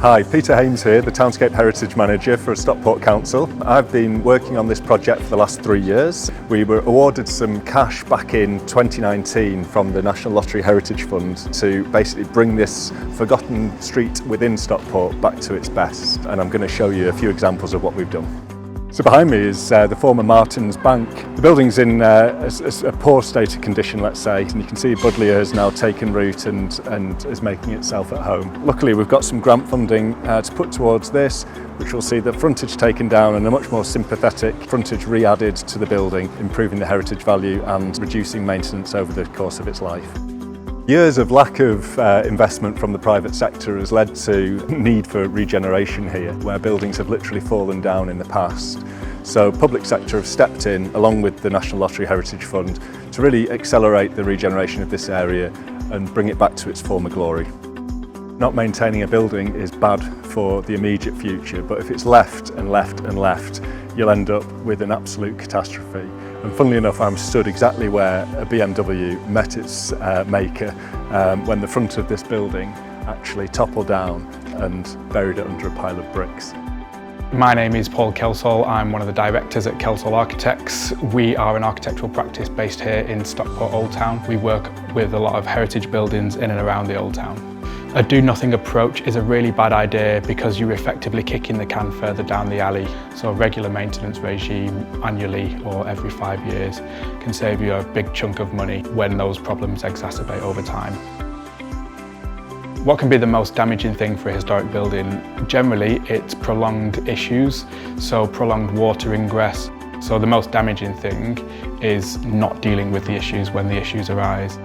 Hi, Peter Hames here, the Townscape Heritage Manager for Stockport Council. I've been working on this project for the last 3 years. We were awarded some cash back in 2019 from the National Lottery Heritage Fund to basically bring this forgotten street within Stockport back to its best. And I'm going to show you a few examples of what we've done. So behind me is the former Martin's Bank. The building's in a poor state of condition, let's say, and you can see Budleia has now taken root and is making itself at home. Luckily, we've got some grant funding to put towards this, which will see the frontage taken down and a much more sympathetic frontage re-added to the building, improving the heritage value and reducing maintenance over the course of its life. Years of lack of investment from the private sector has led to need for regeneration here, where buildings have literally fallen down in the past. So public sector have stepped in, along with the National Lottery Heritage Fund, to really accelerate the regeneration of this area and bring it back to its former glory. Not maintaining a building is bad for the immediate future, but if it's left and left and left, you'll end up with an absolute catastrophe. And funnily enough, I'm stood exactly where a BMW met its maker when the front of this building actually toppled down and buried it under a pile of bricks. My name is Paul Kelsall. I'm one of the directors at Kelsall Architects. We are an architectural practice based here in Stockport Old Town. We work with a lot of heritage buildings in and around the Old Town. A do-nothing approach is a really bad idea because you're effectively kicking the can further down the alley. So a regular maintenance regime annually or every 5 years can save you a big chunk of money when those problems exacerbate over time. What can be the most damaging thing for a historic building? Generally, it's prolonged issues, so prolonged water ingress. So the most damaging thing is not dealing with the issues when the issues arise.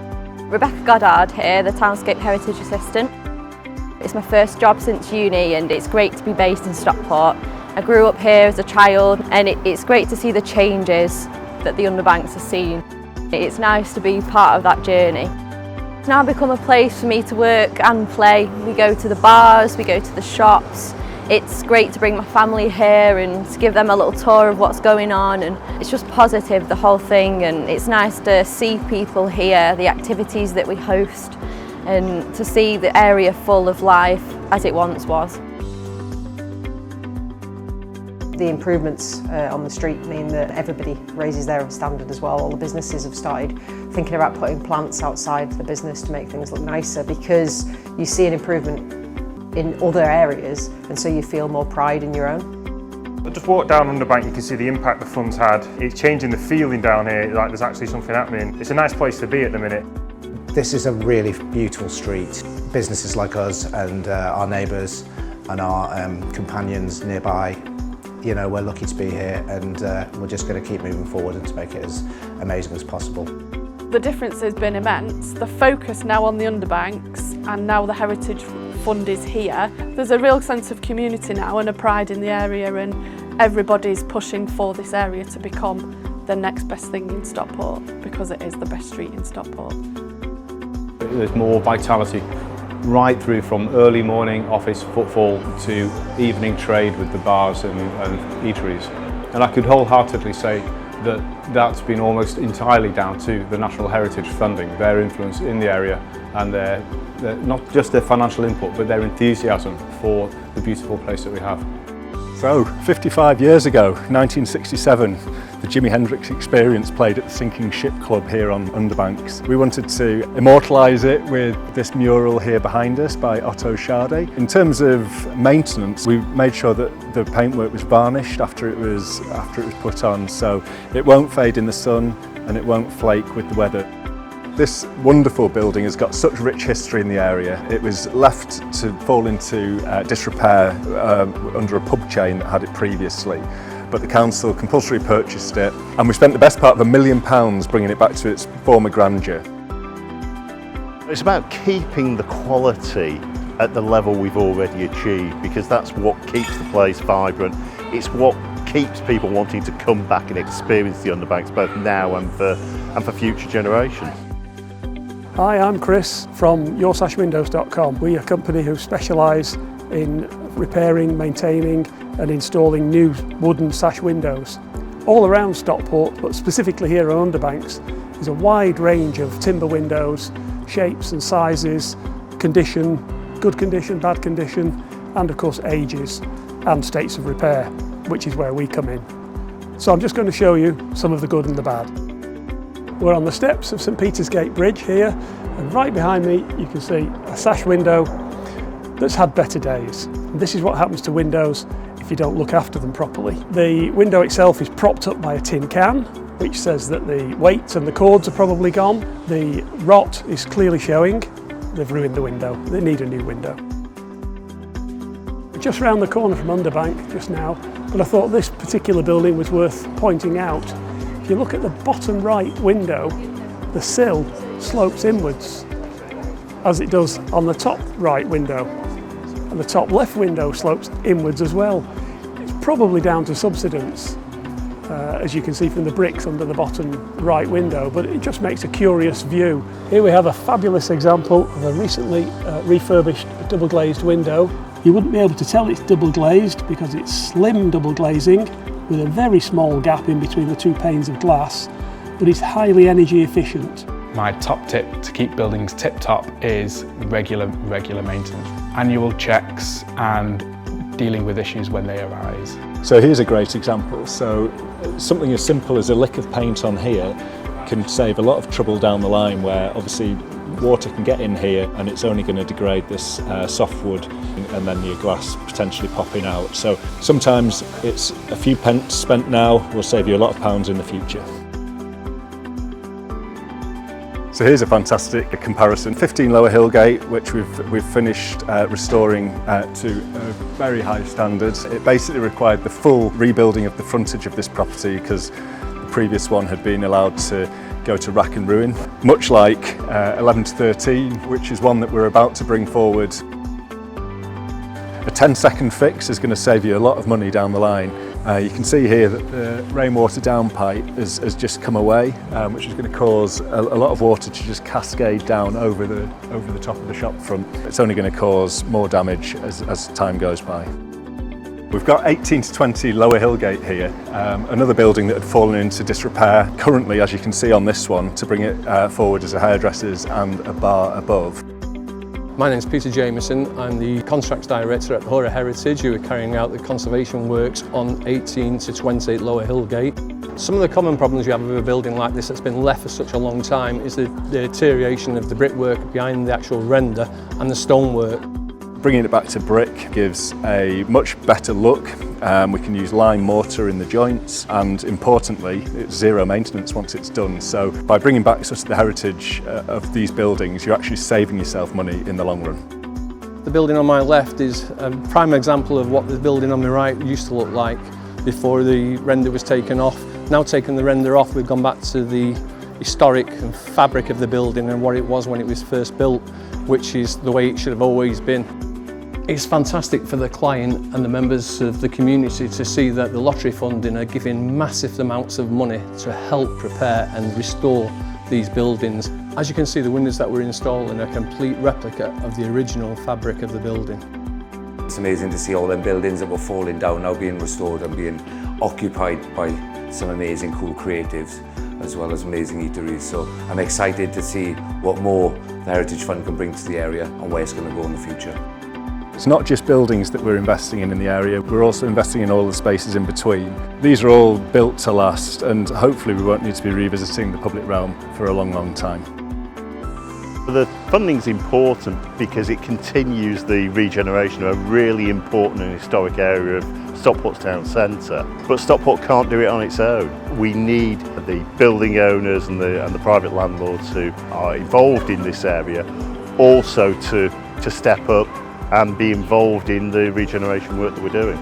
Rebecca Goddard here, the Townscape Heritage Assistant. It's my first job since uni and it's great to be based in Stockport. I grew up here as a child and it's great to see the changes that the Underbanks has seen. It's nice to be part of that journey. It's now become a place for me to work and play. We go to the bars, we go to the shops. It's great to bring my family here and to give them a little tour of what's going on, and it's just positive, the whole thing, and it's nice to see people here, the activities that we host, and to see the area full of life as it once was. The improvements on the street mean that everybody raises their own standard as well. All the businesses have started thinking about putting plants outside the business to make things look nicer, because you see an improvement in other areas and so you feel more pride in your own. Just walk down Underbank, you can see the impact the fund's had. It's changing the feeling down here, like there's actually something happening. It's a nice place to be at the minute. This is a really beautiful street. Businesses like us and our neighbours and our companions nearby, you know, we're lucky to be here, and we're just going to keep moving forward and to make it as amazing as possible. The difference has been immense. The focus now on the Underbanks, and now the Heritage Fund is here. There's a real sense of community now and a pride in the area, and everybody's pushing for this area to become the next best thing in Stockport, because it is the best street in Stockport. There's more vitality right through from early morning office footfall to evening trade with the bars and eateries. And I could wholeheartedly say that that's been almost entirely down to the National Heritage funding, their influence in the area, and their not just their financial input, but their enthusiasm for the beautiful place that we have. So, 55 years ago, 1967, the Jimi Hendrix Experience played at the Sinking Ship Club here on Underbanks. We wanted to immortalise it with this mural here behind us by Otto Schade. In terms of maintenance, we made sure that the paintwork was varnished after it was put on, so it won't fade in the sun and it won't flake with the weather. This wonderful building has got such rich history in the area. It was left to fall into disrepair under a pub chain that had it previously, but the council compulsory purchased it, and we spent the best part of £1 million bringing it back to its former grandeur. It's about keeping the quality at the level we've already achieved, because that's what keeps the place vibrant. It's what keeps people wanting to come back and experience the Underbanks, both now and for future generations. Hi, I'm Chris from yoursashwindows.com. We're a company who specialise in repairing, maintaining and installing new wooden sash windows. All around Stockport, but specifically here on Underbanks, there's a wide range of timber windows, shapes and sizes, condition, good condition, bad condition, and of course ages and states of repair, which is where we come in. So I'm just going to show you some of the good and the bad. We're on the steps of St Peter's Gate Bridge here, and right behind me you can see a sash window that's had better days. And this is what happens to windows if you don't look after them properly. The window itself is propped up by a tin can, which says that the weights and the cords are probably gone. The rot is clearly showing. They've ruined the window. They need a new window. We're just round the corner from Underbank just now, but I thought this particular building was worth pointing out. If you look at the bottom right window, the sill slopes inwards, as it does on the top right window. And the top left window slopes inwards as well. It's probably down to subsidence, as you can see from the bricks under the bottom right window, but it just makes a curious view. Here we have a fabulous example of a recently refurbished double glazed window. You wouldn't be able to tell it's double glazed because it's slim double glazing with a very small gap in between the two panes of glass, but it's highly energy efficient. My top tip to keep buildings tip-top is regular maintenance, annual checks and dealing with issues when they arise. So here's a great example. So something as simple as a lick of paint on here can save a lot of trouble down the line, where obviously water can get in here and it's only going to degrade this soft wood, and then your glass potentially popping out. So sometimes it's a few pence spent now will save you a lot of pounds in the future. So here's a fantastic comparison. 15 Lower Hillgate, which we've finished restoring to a very high standard. It basically required the full rebuilding of the frontage of this property because the previous one had been allowed to go to rack and ruin. Much like 11 to 13, which is one that we're about to bring forward. A 10-second fix is going to save you a lot of money down the line. You can see here that the rainwater downpipe has just come away, which is going to cause a lot of water to just cascade down over the top of the shop front. It's only going to cause more damage as time goes by. We've got 18 to 20 Lower Hillgate here, another building that had fallen into disrepair. Currently, as you can see on this one, to bring it forward as a hairdresser's and a bar above. My name is Peter Jameson. I'm the Contracts Director at Hora Heritage, who are carrying out the conservation works on 18 to 20 Lower Hillgate. Some of the common problems you have with a building like this that's been left for such a long time is the deterioration of the brickwork behind the actual render and the stonework. Bringing it back to brick gives a much better look. We can use lime mortar in the joints, and importantly, it's zero maintenance once it's done. So by bringing back sort of the heritage of these buildings, you're actually saving yourself money in the long run. The building on my left is a prime example of what the building on my right used to look like before the render was taken off. Now taking the render off, we've gone back to the historic fabric of the building and what it was when it was first built, which is the way it should have always been. It's fantastic for the client and the members of the community to see that the lottery funding are giving massive amounts of money to help prepare and restore these buildings. As you can see, the windows that we're installing are a complete replica of the original fabric of the building. It's amazing to see all them buildings that were falling down now being restored and being occupied by some amazing cool creatives as well as amazing eateries. So I'm excited to see what more the Heritage Fund can bring to the area and where it's going to go in the future. It's not just buildings that we're investing in the area, we're also investing in all the spaces in between. These are all built to last, and hopefully we won't need to be revisiting the public realm for a long, long time. The funding's important because it continues the regeneration of a really important and historic area of Stockport's town centre. But Stockport can't do it on its own. We need the building owners and the private landlords who are involved in this area also to step up and be involved in the regeneration work that we're doing.